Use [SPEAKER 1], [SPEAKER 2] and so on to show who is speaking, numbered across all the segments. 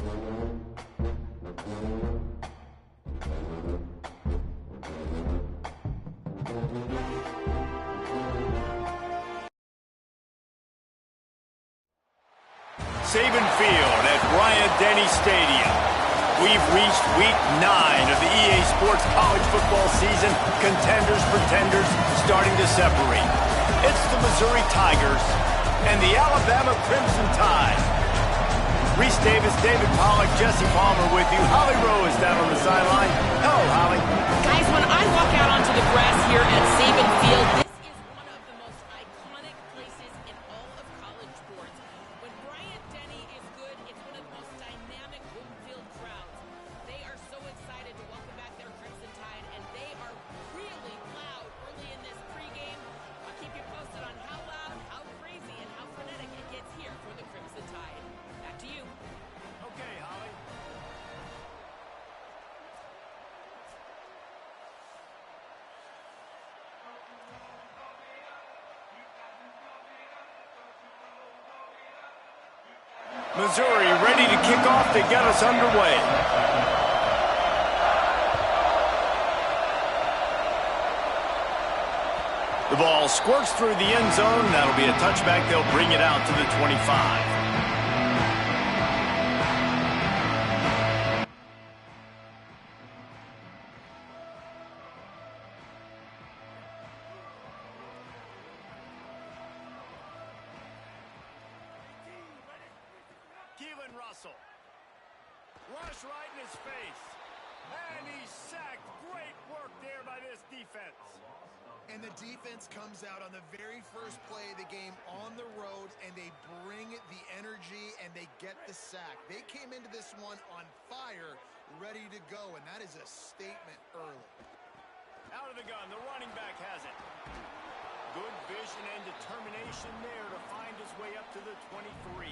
[SPEAKER 1] Saban Field at Bryant-Denny Stadium. We've reached week 9 of the EA Sports college football season. Contenders, pretenders, starting to separate. It's the Missouri Tigers and the Alabama Crimson Tide. Reese Davis, David Pollack, Jesse Palmer with you. Holly Rowe is down on the sideline. Hello, Holly.
[SPEAKER 2] Guys, when I walk out onto the grass here at Saban Field, this is one of the most iconic places in all of college sports. When Bryant-Denny is good, it's one of the most dynamic home field crowds. They are so excited to welcome back their Crimson Tide, and they are really loud early in this pregame. I'll keep you posted on how loud, how crazy, and how frenetic it gets here for the Crimson Tide. Back to you.
[SPEAKER 1] Okay, Holly. Missouri ready to kick off to get us underway. The ball squirts through the end zone. That'll be a touchback. They'll bring it out to the 25. Russell. Rush right in his face. And he's sacked. Great work there by this defense.
[SPEAKER 3] And the defense comes out on the very first play of the game on the road, and they bring the energy, and they get the sack. They came into this one on fire, ready to go, and that is a statement early.
[SPEAKER 1] Out of the gun, the running back has it. Good vision and determination there to find his way up to the 23.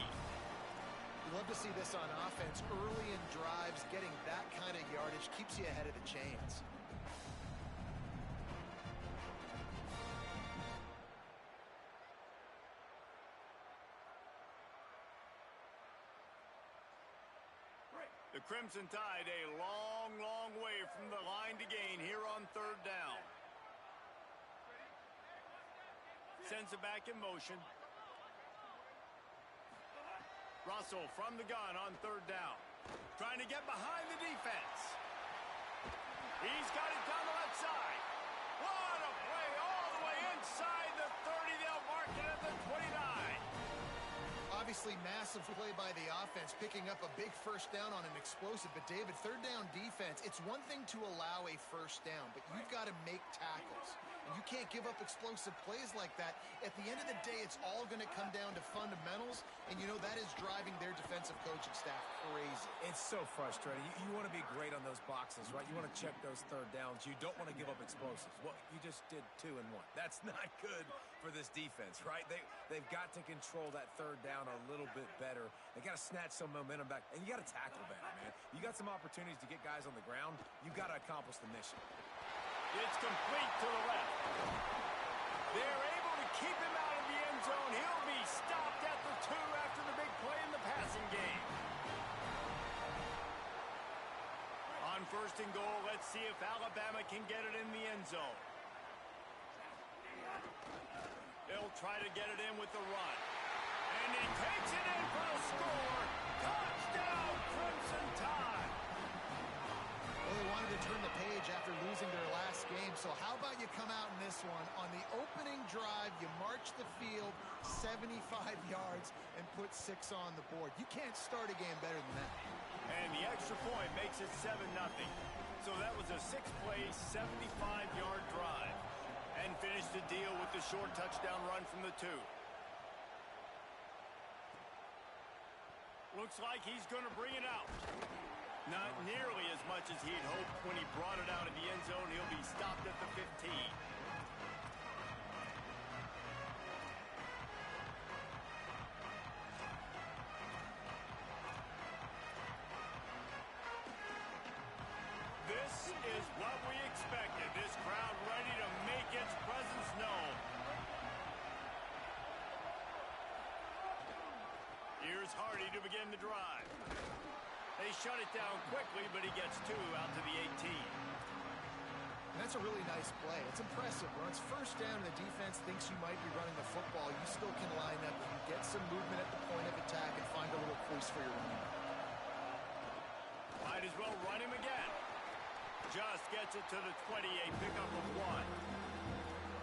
[SPEAKER 3] You love to see this on offense. Early in drives, getting that kind of yardage keeps you ahead of the chains.
[SPEAKER 1] The Crimson Tide a long, long way from the line to gain here on third down. Sends it back in motion. Russell from the gun on third down. Trying to get behind the defense. He's got it down the left side. What a play all the way inside the 30. They'll mark it at the 29.
[SPEAKER 3] Obviously, massive play by the offense, picking up a big first down on an explosive. But, David, third down defense, it's one thing to allow a first down, but you've got to make tackles. And you can't give up explosive plays like that. At the end of the day, it's all going to come down to fundamentals, and you know that is driving their defensive coaching staff crazy.
[SPEAKER 4] It's so frustrating. You want to be great on those boxes, right? You want to check those third downs. You don't want to give up explosives. Well, you just did 2 and 1. That's not good for this defense, right? They've got to control that third down a little bit better. They got to snatch some momentum back, and you got to tackle better, man. You got some opportunities to get guys on the ground. You got to accomplish the mission.
[SPEAKER 1] It's complete to the left. They're able to keep him out of the end zone. He'll be stopped at the 2 after the big play in the passing game. On first and goal, let's see if Alabama can get it in the end zone. They'll try to get it in with the run. And he takes it in for the score. Touchdown, Crimson Tide.
[SPEAKER 3] Well, they wanted to turn the page after losing their last game, so how about you come out in this one? On the opening drive, you march the field 75 yards and put 6 on the board. You can't start a game better than that.
[SPEAKER 1] And the extra point makes it 7-0. So that was a 6-play, 75-yard drive. And finished the deal with the short touchdown run from the 2. Looks like he's going to bring it out. Not nearly as much as he'd hoped when he brought it out of the end zone. He'll be stopped at the 15. This is what we expected. This crowd ready to make its presence known. Here's Hardy to begin the drive. They shut it down quickly, but he gets 2 out to the 18.
[SPEAKER 3] And that's a really nice play. It's impressive. When it's first down and the defense thinks you might be running the football, you still can line up. You can get some movement at the point of attack and find a little crease for your running back.
[SPEAKER 1] Might as well run him again. Just gets it to the 28, pickup of 1.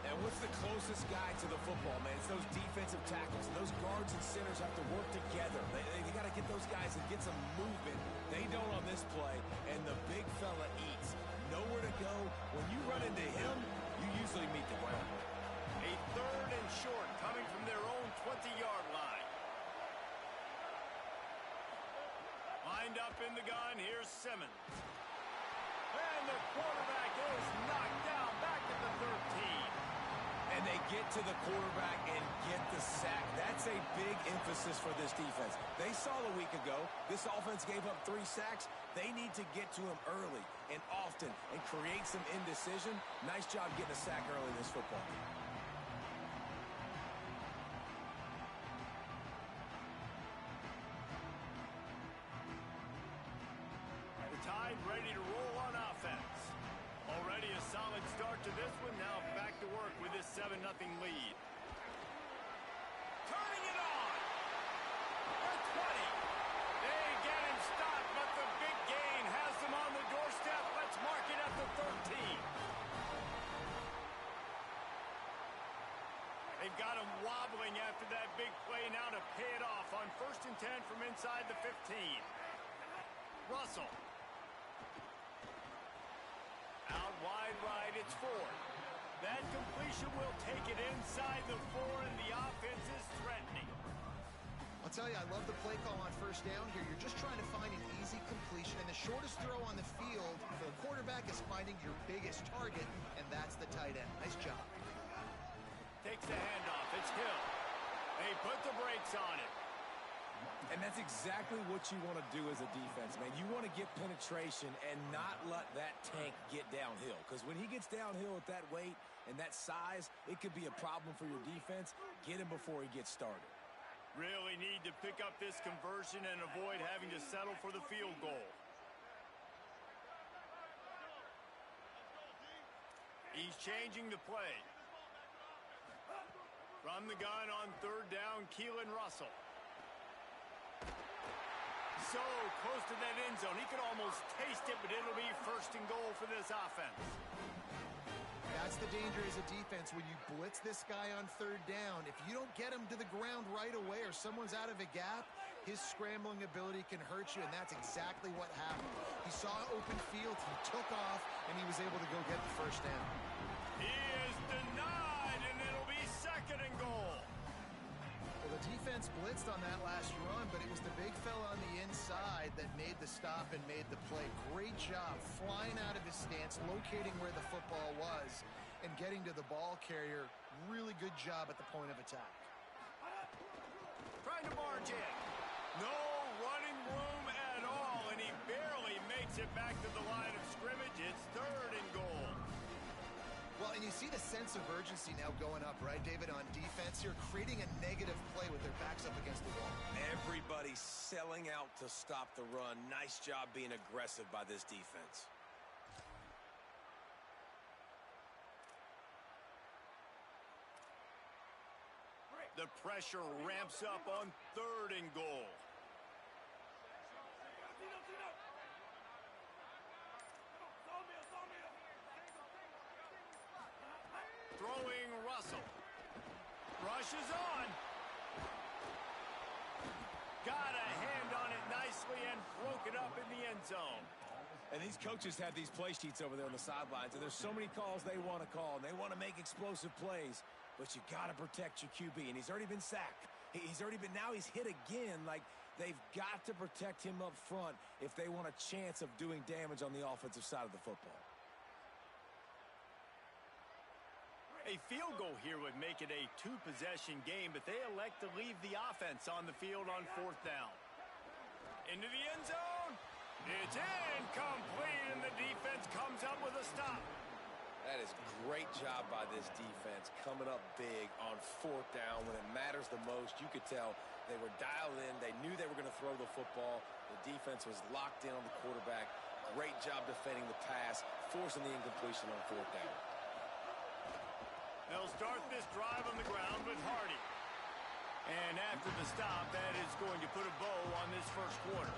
[SPEAKER 4] And what's the closest guy to the football, man? It's those defensive tackles. And those guards and centers have to work together. They got to get those guys and get some movement. They don't on this play, and the big fella eats. Nowhere to go. When you run into him, you usually meet the ground.
[SPEAKER 1] A 3rd and short coming from their own 20-yard line. Lined up in the gun, here's Simmons. And the quarterback is knocked down back at the 13.
[SPEAKER 4] And they get to the quarterback and get the sack. That's a big emphasis for this defense. They saw a week ago, this offense gave up 3 sacks. They need to get to him early and often and create some indecision. Nice job getting a sack early in this football game.
[SPEAKER 1] The Tide ready to roll on offense. Already a solid start to this one. Now back to work with this 7-0 lead. Turning it on. The 20. They get him stopped, but the big gain has them on the doorstep. Let's mark it at the 13. They've got him wobbling after that big play now to pay it off on 1st and 10 from inside the 15. Russell. Out wide right, it's Ford. That completion will take it inside the 4, and the offense is threatening.
[SPEAKER 3] I'll tell you, I love the play call on first down here. You're just trying to find an easy completion, and the shortest throw on the field for the quarterback is finding your biggest target, and that's the tight end. Nice job.
[SPEAKER 1] Takes the handoff. It's Hill. They put the brakes on it.
[SPEAKER 4] And that's exactly what you want to do as a defense, man. You want to get penetration and not let that tank get downhill. Because when he gets downhill at that weight and that size, it could be a problem for your defense. Get him before he gets started.
[SPEAKER 1] Really need to pick up this conversion and avoid having to settle for the field goal. He's changing the play. From the gun on 3rd down, Keelan Russell. So close to that end zone. He could almost taste it, but it'll be 1st and goal for this offense.
[SPEAKER 3] That's the danger as a defense when you blitz this guy on 3rd down. If you don't get him to the ground right away or someone's out of a gap, his scrambling ability can hurt you, and that's exactly what happened. He saw open field, he took off, and he was able to go get the 1st down.
[SPEAKER 1] He is denied, and it'll be 2nd and goal.
[SPEAKER 3] Well, the defense blitzed on that last run, but it was the big fella on the inside that made the stop and made the play. Great job flying out of his stance, locating where the football was, and getting to the ball carrier. Really good job at the point of attack.
[SPEAKER 1] Trying to barge in. No running room at all, and he barely makes it back to the line of scrimmage. It's 3rd and goal.
[SPEAKER 3] Well, and you see the sense of urgency now going up, right, David, on defense here, creating a negative play with their backs up against the wall.
[SPEAKER 4] Everybody's selling out to stop the run. Nice job being aggressive by this defense.
[SPEAKER 1] The pressure ramps up on 3rd and goal. Throwing Russell. Rushes on. Got a hand on it nicely and broke it up in the end zone.
[SPEAKER 4] And these coaches have these play sheets over there on the sidelines, and there's so many calls they want to call, and they want to make explosive plays, but you got to protect your QB, and he's already been sacked. Now he's hit again. Like, they've got to protect him up front if they want a chance of doing damage on the offensive side of the football.
[SPEAKER 1] A field goal here would make it a 2-possession game, but they elect to leave the offense on the field on 4th down. Into the end zone. It's incomplete, and the defense comes up with a stop.
[SPEAKER 4] That is great job by this defense, coming up big on 4th down when it matters the most. You could tell they were dialed in. They knew they were going to throw the football. The defense was locked in on the quarterback. Great job defending the pass, forcing the incompletion on 4th down.
[SPEAKER 1] They'll start this drive on the ground with Hardy. And after the stop, that is going to put a bow on this first quarter.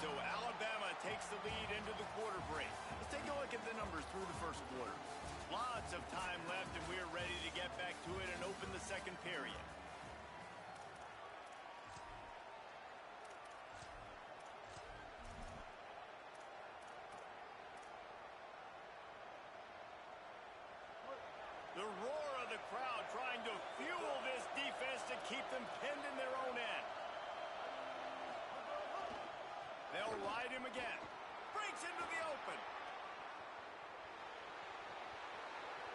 [SPEAKER 1] So Alabama takes the lead into the quarter break. Let's take a look at the numbers through the first quarter. Lots of time left, and we're ready to get back to it and open the second period. The roar of the crowd trying to fuel this defense to keep them pinned in their own end. They'll ride him again. Breaks into the open.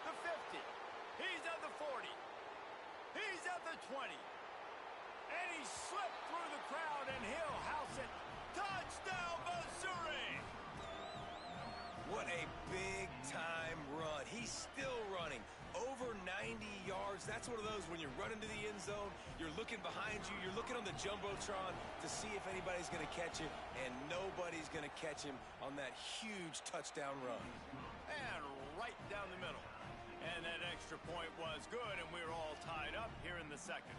[SPEAKER 1] The 50. He's at the 40. He's at the 20. And he slipped through the crowd, and he'll house it. Touchdown, Missouri!
[SPEAKER 4] What a big-time run. He's still running. Over 90 yards. That's one of those when you're running to the end zone, you're looking behind you, you're looking on the Jumbotron to see if anybody's going to catch it, and nobody's going to catch him on that huge touchdown run.
[SPEAKER 1] And right down the middle. And that extra point was good, and we're all tied up here in the second.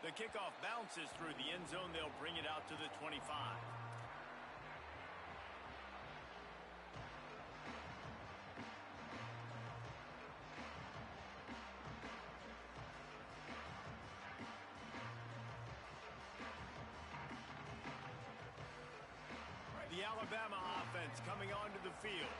[SPEAKER 1] The kickoff bounces through the end zone. They'll bring it out to the 25. The Alabama offense coming onto the field.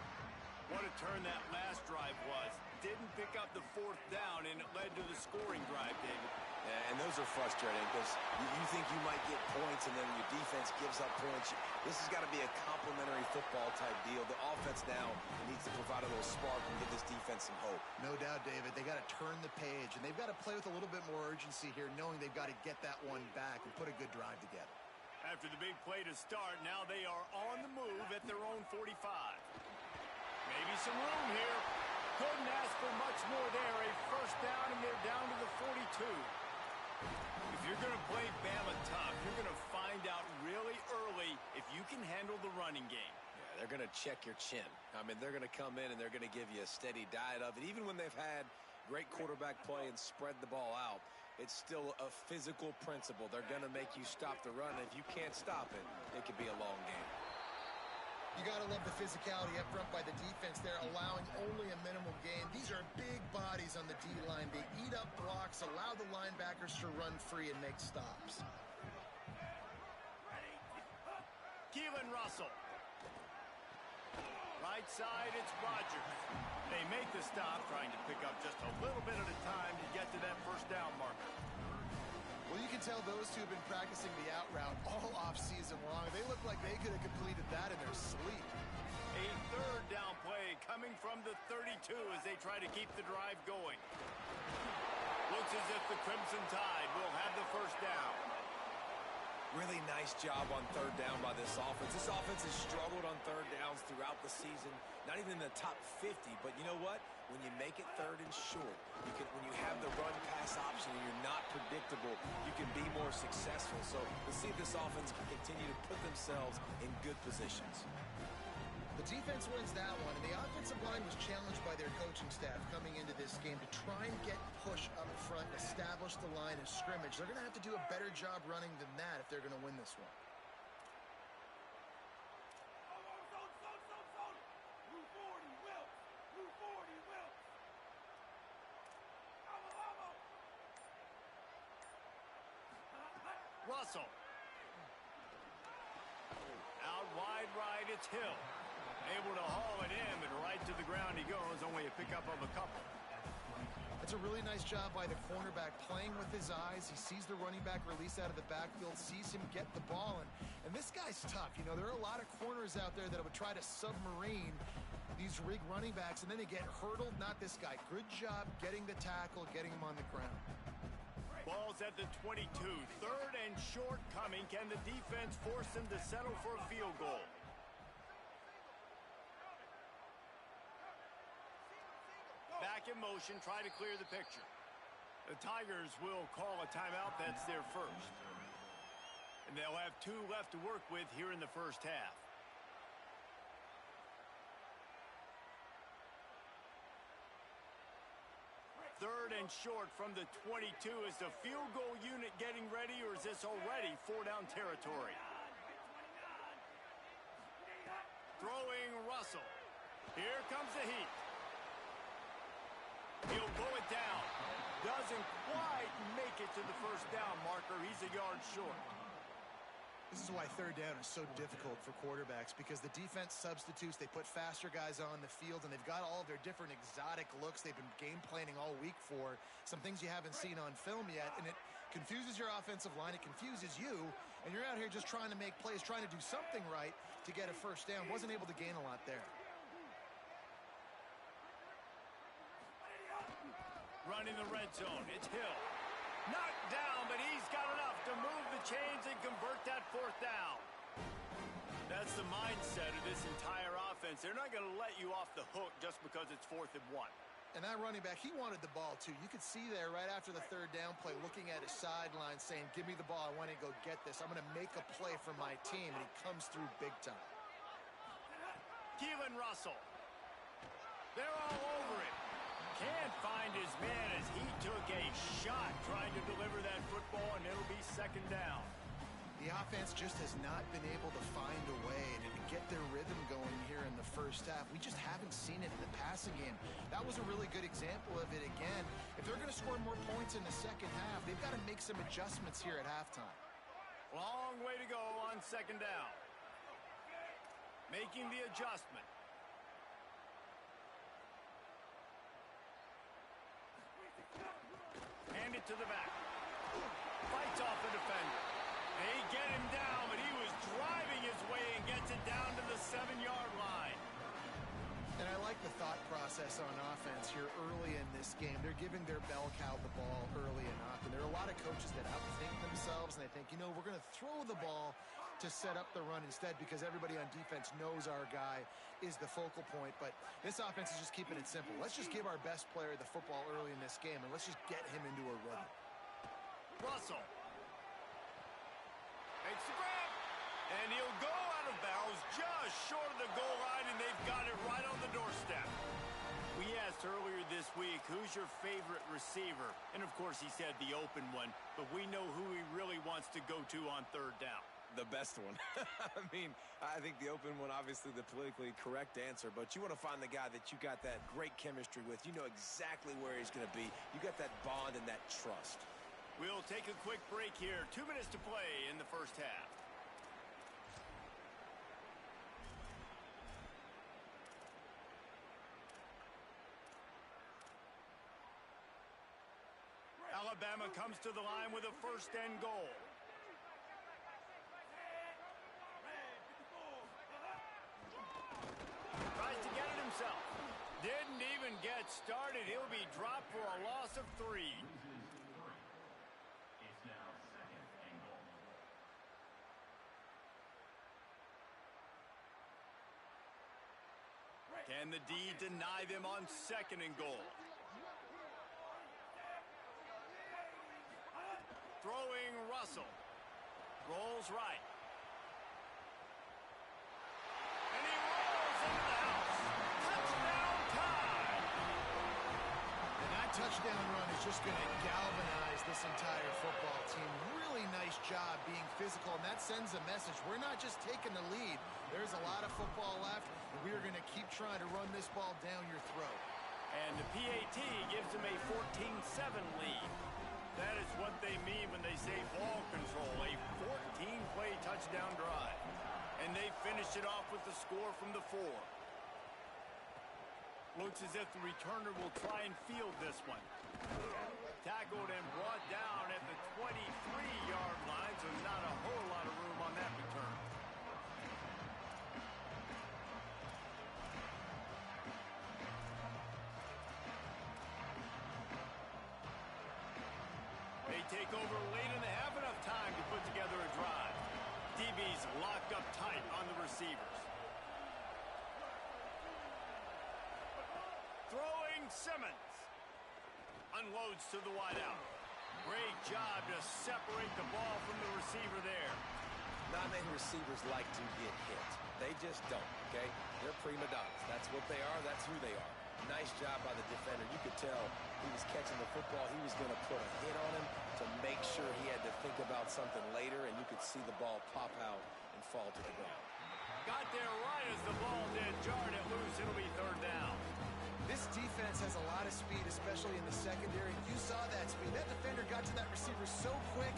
[SPEAKER 1] What a turn that last drive was. Didn't pick up the 4th down, and it led to the scoring drive, David.
[SPEAKER 4] Yeah, and those are frustrating because you think you might get points and then your defense gives up points. This has got to be a complementary football type deal. The offense now needs to provide a little spark and give this defense some hope.
[SPEAKER 3] No doubt, David. They got to turn the page, and they've got to play with a little bit more urgency here, knowing they've got to get that one back and put a good drive together.
[SPEAKER 1] After the big play to start, now they are on the move at their own 45. Maybe some room here. Couldn't ask for much more there. A first down, and they're down to the 42. If you're going to play Bama tough, you're going to find out really early if you can handle the running game.
[SPEAKER 4] Yeah, they're going to check your chin. I mean, they're going to come in and they're going to give you a steady diet of it. Even when they've had great quarterback play and spread the ball out, it's still a physical principle. They're going to make you stop the run. And if you can't stop it, it could be a long game.
[SPEAKER 3] You got to love the physicality up front by the defense there, allowing only a minimal gain. These are big bodies on the D-line. They eat up blocks, allow the linebackers to run free and make stops.
[SPEAKER 1] Keelan Russell. Right side, it's Rodgers. They make the stop, trying to pick up just a little bit at a time to get to that first down marker.
[SPEAKER 3] Well, you can tell those two have been practicing the out route all off-season long. They look like they could have completed that in their sleep.
[SPEAKER 1] A third down play coming from the 32 as they try to keep the drive going. Looks as if the Crimson Tide will have the first down.
[SPEAKER 4] Really nice job on 3rd down by this offense. This offense has struggled on 3rd downs throughout the season. Not even in the top 50, but you know what? When you make it 3rd and short, when you have the run-pass option and you're not predictable, you can be more successful. So let's see if this offense can continue to put themselves in good positions.
[SPEAKER 3] The defense wins that one, and the offensive line was challenged by their coaching staff coming into this game to try and get push up front, establish the line of scrimmage. They're going to have to do a better job running than that if they're going to win this one.
[SPEAKER 1] Russell. Out wide right, it's Hill. Able to haul it in, but right to the ground he goes, only a pickup of a couple.
[SPEAKER 3] That's a really nice job by the cornerback, playing with his eyes. He sees the running back release out of the backfield, sees him get the ball, and this guy's tough. You know, there are a lot of corners out there that would try to submarine these rig running backs, and then they get hurdled. Not this guy. Good job getting the tackle, getting him on the ground.
[SPEAKER 1] Ball's at the 22. 3rd and short coming. Can the defense force them to settle for a field goal? Back in motion, try to clear the picture. The Tigers will call a timeout. That's their first. And they'll have 2 left to work with here in the first half. Third and short from the 22. Is the field goal unit getting ready, or is this already 4-down territory? Throwing Russell. Here comes the heat. He'll go it down. Doesn't quite make it to the first down marker. He's a yard short.
[SPEAKER 3] This is why 3rd down is so difficult for quarterbacks, because the defense substitutes. They put faster guys on the field, and they've got all their different exotic looks they've been game planning all week for. Some things you haven't seen on film yet, and it confuses your offensive line. It confuses you, and you're out here just trying to make plays, trying to do something right to get a first down. Wasn't able to gain a lot there.
[SPEAKER 1] Running the red zone. It's Hill. Knocked down, but he's got enough to move the chains and convert that 4th down. That's the mindset of this entire offense. They're not going to let you off the hook just because it's 4th and 1.
[SPEAKER 3] And that running back, he wanted the ball too. You could see there right after the 3rd down play, looking at his sideline, saying, give me the ball. I want to go get this. I'm going to make a play for my team. And he comes through big time.
[SPEAKER 1] Keelan Russell. They're all over it. Can't find his man as he took a shot trying to deliver that football, and it'll be 2nd down.
[SPEAKER 3] The offense just has not been able to find a way to get their rhythm going here in the first half. We just haven't seen it in the passing game. That was a really good example of it again. If they're going to score more points in the second half, they've got to make some adjustments here at halftime.
[SPEAKER 1] Long way to go on 2nd down. Making the adjustment. Hand it to the back. Fights off the defender. They get him down, but he was driving his way and gets it down to the 7-yard line.
[SPEAKER 3] And I like the thought process on offense here early in this game. They're giving their bell cow the ball early enough. And there are a lot of coaches that outthink themselves, and they think, you know, we're going to throw the ball to set up the run instead because everybody on defense knows our guy is the focal point. But this offense is just keeping it simple. Let's just give our best player the football early in this game, and let's just get him into a rhythm.
[SPEAKER 1] Russell makes the grab, and he'll go out of bounds just short of the goal line, and they've got it right on the doorstep. We asked earlier this week, who's your favorite receiver? And, of course, he said the open one, but we know who he really wants to go to on 3rd down.
[SPEAKER 4] The best one. I mean, I think the open one, obviously the politically correct answer, but you want to find the guy that you got that great chemistry with. You know exactly where he's going to be. You got that bond and that trust.
[SPEAKER 1] We'll take a quick break here. 2 minutes to play in the first half. Alabama comes to the line with a 1st and goal. Tries to get it himself. Didn't even get started. He'll be dropped for a loss of 3. Can the D deny them on 2nd and goal? Throwing Russell. Rolls right. And he rolls into the house. Touchdown time!
[SPEAKER 3] And that touchdown run is just going to galvanize this entire football team. Really nice job being physical, and that sends a message. We're not just taking the lead. There's a lot of football left, and we are going to keep trying to run this ball down your throat.
[SPEAKER 1] And the PAT gives them a 14-7 lead. That is what they mean when they say ball control, a 14-play touchdown drive. And they finish it off with the score from the 4. Looks as if the returner will try and field this one. Tackled and brought down at the 23-yard line, so not a whole lot of room on that return. take over late in the half, enough time to put together a drive. DB's locked up tight on the receivers. Throwing Simmons. Unloads to the wideout. Great job to separate the ball from the receiver there.
[SPEAKER 4] Not many receivers like to get hit. They just don't, okay? They're prima donnas. That's what they are. That's who they are. Nice job by the defender. You could tell he was catching the football. He was going to put a hit on him to make sure he had to think about something later, and you could see the ball pop out and fall to the ground.
[SPEAKER 1] Got there right as the ball did. Jarred it loose. It'll be third down.
[SPEAKER 3] This defense has a lot of speed, especially in the secondary. You saw that speed. That defender got to that receiver so quick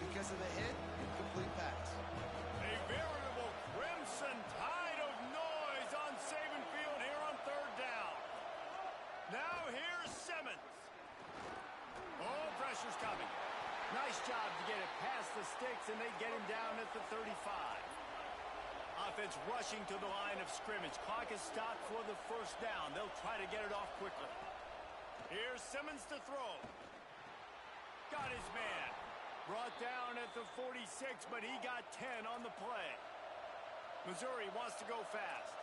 [SPEAKER 3] because of the hit, complete pass.
[SPEAKER 1] A veritable crimson tide of noise on Saban Field here on third down. Now here's Simmons. Oh, pressure's coming. Nice job to get it past the sticks, and they get him down at the 35. Offense rushing to the line of scrimmage. Clock is stopped for the first down. They'll try to get it off quickly. Here's Simmons to throw. Got his man. Brought down at the 46, but he got 10 on the play. Missouri wants to go fast.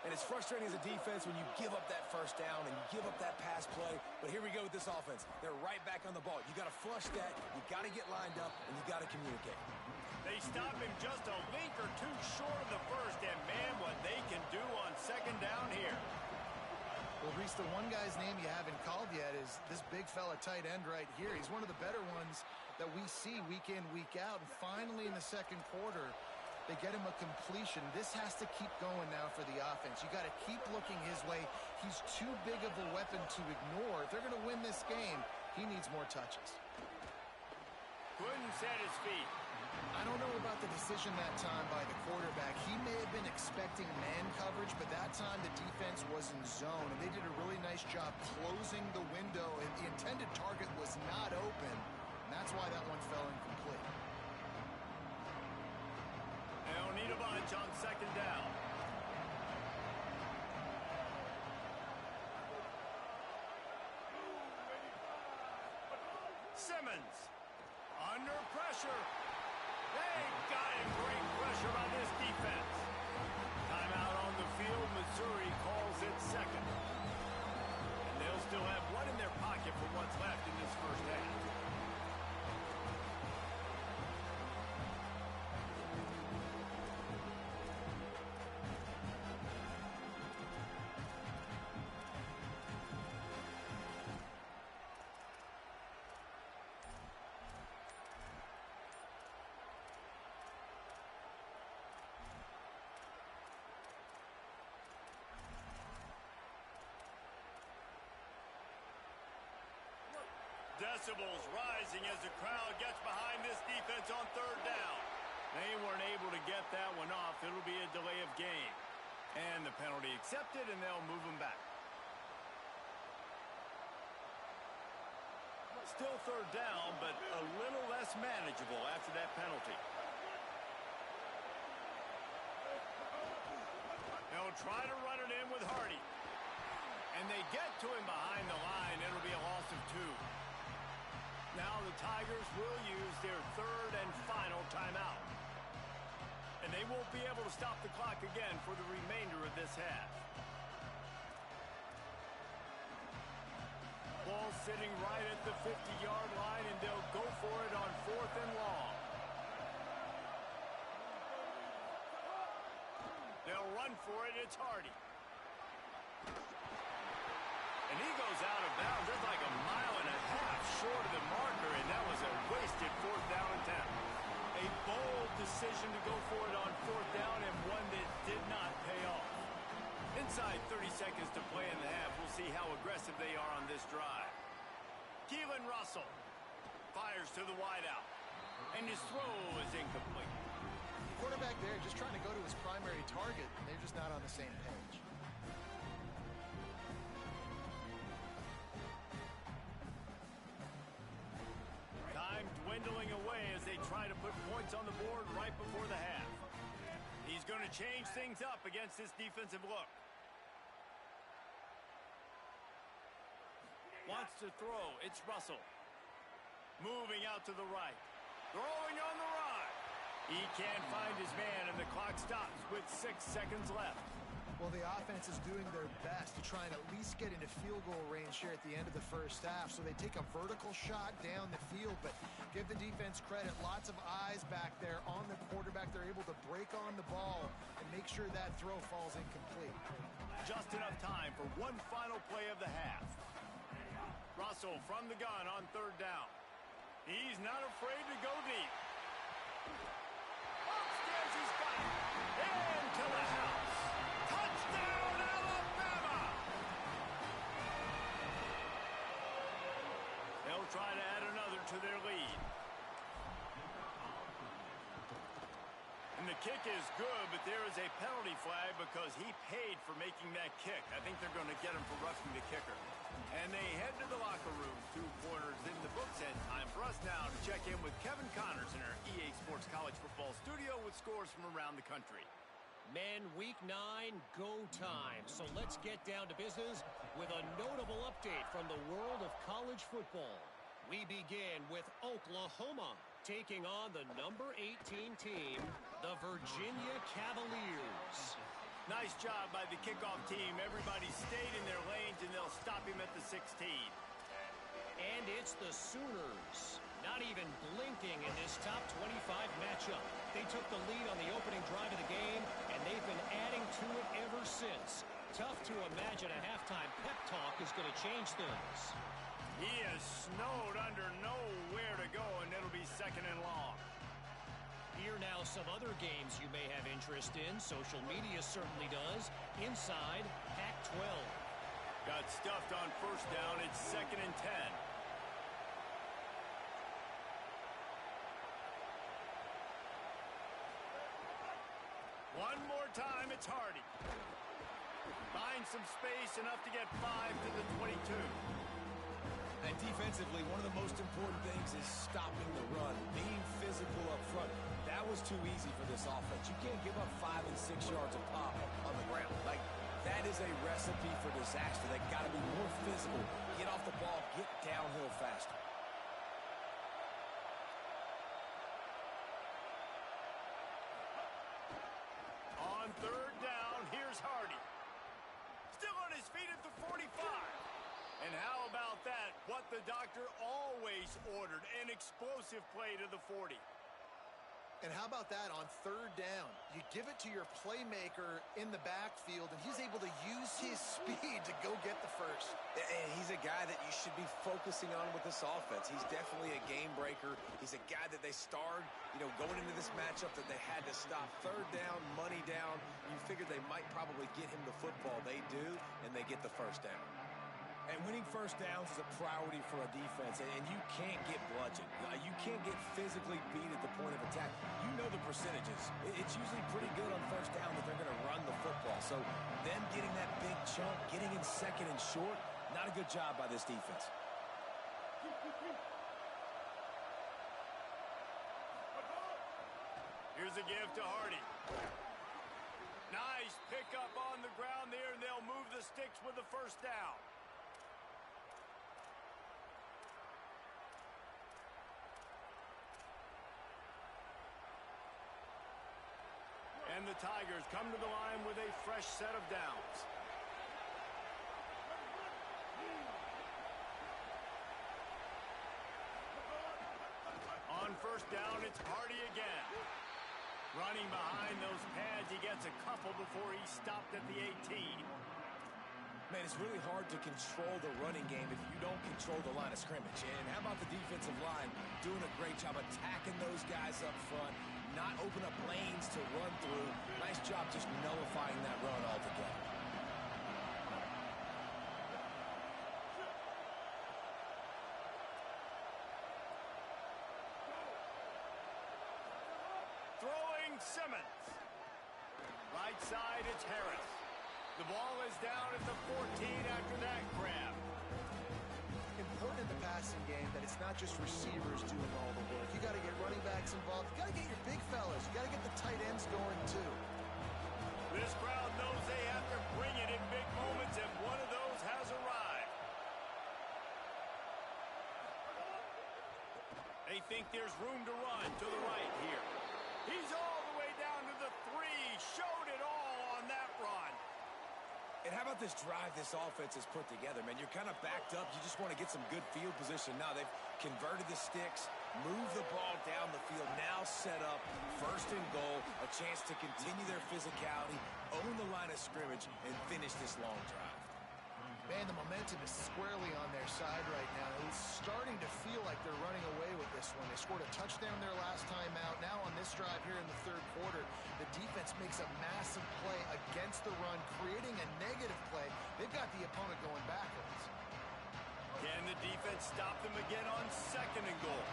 [SPEAKER 4] And it's frustrating as a defense when you give up that first down and you give up that pass play. But here we go with this offense. They're right back on the ball. You got to flush that. You got to get lined up, and you got to communicate.
[SPEAKER 1] They stop him just a link or two short of the first, and man, what they can do on second down here.
[SPEAKER 3] Well, Reese, the one guy's name you haven't called yet is this big fella tight end right here. He's one of the better ones that we see week in, week out. And finally in the second quarter, they get him a completion. This has to keep going now for the offense. You got to keep looking his way. He's too big of a weapon to ignore. If they're going to win this game, he needs more touches.
[SPEAKER 1] Couldn't set his feet.
[SPEAKER 3] I don't know about the decision that time by the quarterback. He may have been expecting man coverage, but that time the defense was in zone, and they did a really nice job closing the window, and the intended target was not open, and that's why that one fell incomplete.
[SPEAKER 1] They'll need a bunch on second down. Simmons under pressure. They got him. Great pressure by this defense. Timeout on the field. Missouri calls it second. And they'll still have one in their pocket for what's left in this first half. Decibels rising as the crowd gets behind this defense on third down. They weren't able to get that one off. It'll be a delay of game. And the penalty accepted, and they'll move them back. Still third down, but a little less manageable after that penalty. They'll try to run it in with Hardy. And they get to him behind the line. It'll be a loss of 2. Now the Tigers will use their third and final timeout. And they won't be able to stop the clock again for the remainder of this half. Ball sitting right at the 50-yard line, and they'll go for it on fourth and long. They'll run for it. It's Hardy. And he goes out of bounds. That's like a mile and a half short of the marker, and that was a wasted fourth down attempt. A bold decision to go for it on fourth down, and one that did not pay off. Inside 30 seconds to play in the half. We'll see how aggressive they are on this drive. Keelan Russell fires to the wideout, and his throw is incomplete.
[SPEAKER 3] Quarterback there just trying to go to his primary target, and they're just not on the same page.
[SPEAKER 1] Time dwindling away as they try to put points on the board right before the half. He's going to change things up against this defensive look. Wants to throw. It's Russell. Moving out to the right. Throwing on the run. He can't find his man, and the clock stops with 6 seconds left.
[SPEAKER 3] Well, the offense is doing their best to try and at least get into field goal range here at the end of the first half. So they take a vertical shot down the field, but give the defense credit. Lots of eyes back there on the quarterback. They're able to break on the ball and make sure that throw falls incomplete.
[SPEAKER 1] Just enough time for one final play of the half. Russell from the gun on third down. He's not afraid to go deep. Upstairs he's got it. Into the house. Touchdown, Alabama! They'll try to add another to their lead. And the kick is good, but there is a penalty flag because he paid for making that kick. I think they're going to get him for roughing the kicker. And they head to the locker room, 2 quarters in the books, and time for us now to check in with Kevin Connors in our EA Sports College Football studio with scores from around the country.
[SPEAKER 5] Men, week 9, go time. So let's get down to business with a notable update from the world of college football. We begin with Oklahoma taking on the number 18 team, the Virginia Cavaliers.
[SPEAKER 1] Nice job by the kickoff team. Everybody stayed in their lanes, and they'll stop him at the 16.
[SPEAKER 5] And it's the Sooners. Not even blinking in this top 25 matchup. They took the lead on the opening drive of the game, and they've been adding to it ever since. Tough to imagine a halftime pep talk is going to change things.
[SPEAKER 1] He is snowed under, nowhere to go, and it'll be second and long.
[SPEAKER 5] Here now some other games you may have interest in. Social media certainly does. Inside Pac-12.
[SPEAKER 1] Got stuffed on first down. It's second and 10. One more time, it's Hardy. Finds some space, enough to get 5 to the 22.
[SPEAKER 4] And defensively, one of the most important things is stopping the run, being physical up front. That was too easy for this offense. You can't give up 5 and 6 yards a pop on the ground. Like, that is a recipe for disaster. They got to be more physical, get off the ball, get downhill faster.
[SPEAKER 1] On third down, here's Hardy. Still on his feet at the 45. And how about that? What the doctor always ordered, an explosive play to the 40.
[SPEAKER 3] And how about that on third down? You give it to your playmaker in the backfield, and he's able to use his speed to go get the first.
[SPEAKER 4] And he's a guy that you should be focusing on with this offense. He's definitely a game breaker. He's a guy that they starred, going into this matchup that they had to stop. Third down, money down. You figured they might probably get him the football. They do, and they get the first down. And winning first downs is a priority for a defense, and you can't get bludgeoned. You can't get physically beat at the point of attack. You know the percentages. It's usually pretty good on first down that they're going to run the football. So them getting that big chunk, getting in second and short, not a good job by this defense.
[SPEAKER 1] Here's a give to Hardy. Nice pickup on the ground there, and they'll move the sticks with the first down. And the Tigers come to the line with a fresh set of downs. On first down, it's Hardy again. Running behind those pads, he gets a couple before he's stopped at the 18.
[SPEAKER 4] Man, it's really hard to control the running game if you don't control the line of scrimmage. And how about the defensive line doing a great job attacking those guys up front, not open up lanes to run through. Nice job just nullifying that run altogether.
[SPEAKER 1] Throwing Simmons. Right side, it's Harris. The ball is down at the 14 after that grab.
[SPEAKER 3] Important in the passing game that it's not just receivers doing all the work. You got to get running backs involved. You got to get your big fellas. You got to get the tight ends going too.
[SPEAKER 1] This crowd knows they have to bring it in big moments, and one of those has arrived. think there's room to run to the right here. He's all the way down to the 3. Showed it all on that run.
[SPEAKER 4] And how about this drive this offense has put together, man? You're kind of backed up. You just want to get some good field position. Now they've converted the sticks, moved the ball down the field, now set up first and goal, a chance to continue their physicality, own the line of scrimmage, and finish this long drive.
[SPEAKER 3] Man, the momentum is squarely on their side right now. It's starting to feel like they're running away with this one. They scored a touchdown their last time out. Now on this drive here in the third quarter, the defense makes a massive play against the run, creating a negative play. They've got the opponent going backwards.
[SPEAKER 1] Can the defense stop them again on second and goal?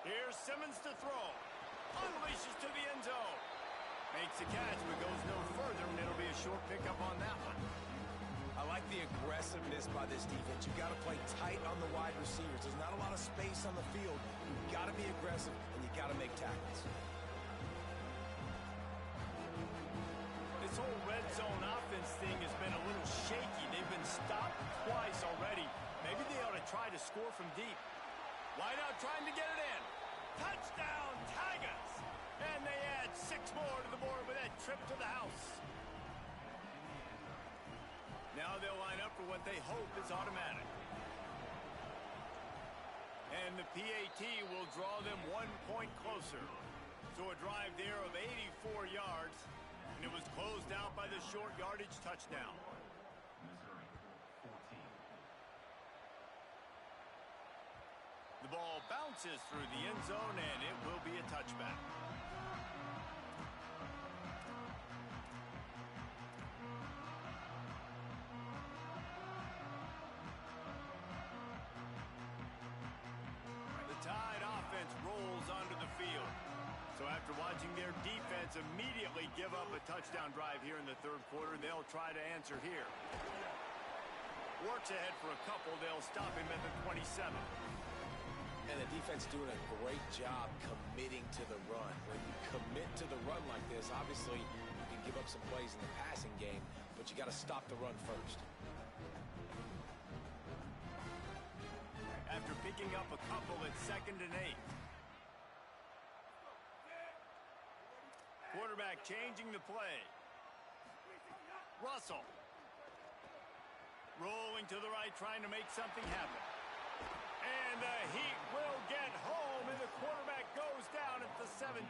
[SPEAKER 1] Here's Simmons to throw. Unleashes to the end zone. Makes the catch, but goes no further, and it'll be a short pickup on that one.
[SPEAKER 4] I like the aggressiveness by this defense. You got to play tight on the wide receivers. There's not a lot of space on the field. You got to be aggressive, and you got to make tackles.
[SPEAKER 1] This whole red zone offense thing has been a little shaky. They've been stopped twice already. Maybe they ought to try to score from deep. Wide out trying to get it in. Touchdown, Tigers! And they add 6 more to the board with that trip to the house. Now they'll line up for what they hope is automatic. And the PAT will draw them 1 point closer. So a drive there of 84 yards, and it was closed out by the short yardage touchdown. The ball bounces through the end zone, and it will be a touchback. The Tide offense rolls onto the field. So after watching their defense immediately give up a touchdown drive here in the third quarter, they'll try to answer here. Works ahead for a couple. They'll stop him at the 27.
[SPEAKER 4] And the defense doing a great job committing to the run. When you commit to the run like this, obviously you can give up some plays in the passing game, but you got to stop the run first.
[SPEAKER 1] After picking up a couple at 2nd and 8. Quarterback changing the play. Russell. Rolling to the right, trying to make something happen. And the Heat will get home, and the quarterback goes down at the 17.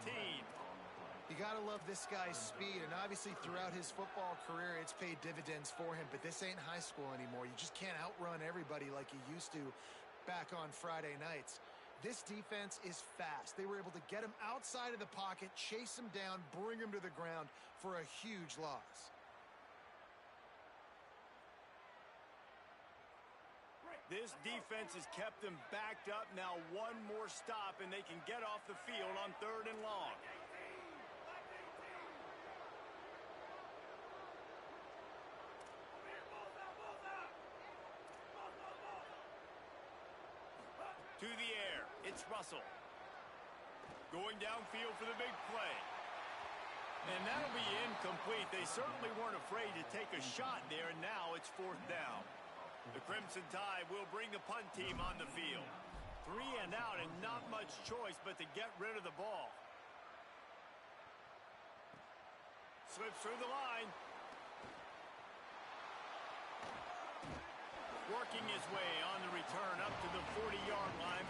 [SPEAKER 3] You got to love this guy's speed, and obviously throughout his football career, it's paid dividends for him, but this ain't high school anymore. You just can't outrun everybody like you used to back on Friday nights. This defense is fast. They were able to get him outside of the pocket, chase him down, bring him to the ground for a huge loss.
[SPEAKER 1] This defense has kept them backed up. Now 1 more stop, and they can get off the field on 3rd and long. To the air, it's Russell. Going downfield for the big play. And that'll be incomplete. They certainly weren't afraid to take a shot there, and now it's 4th down. The Crimson Tide will bring the punt team on the field. 3 and out, and not much choice but to get rid of the ball. Slips through the line. Working his way on the return up to the 40-yard line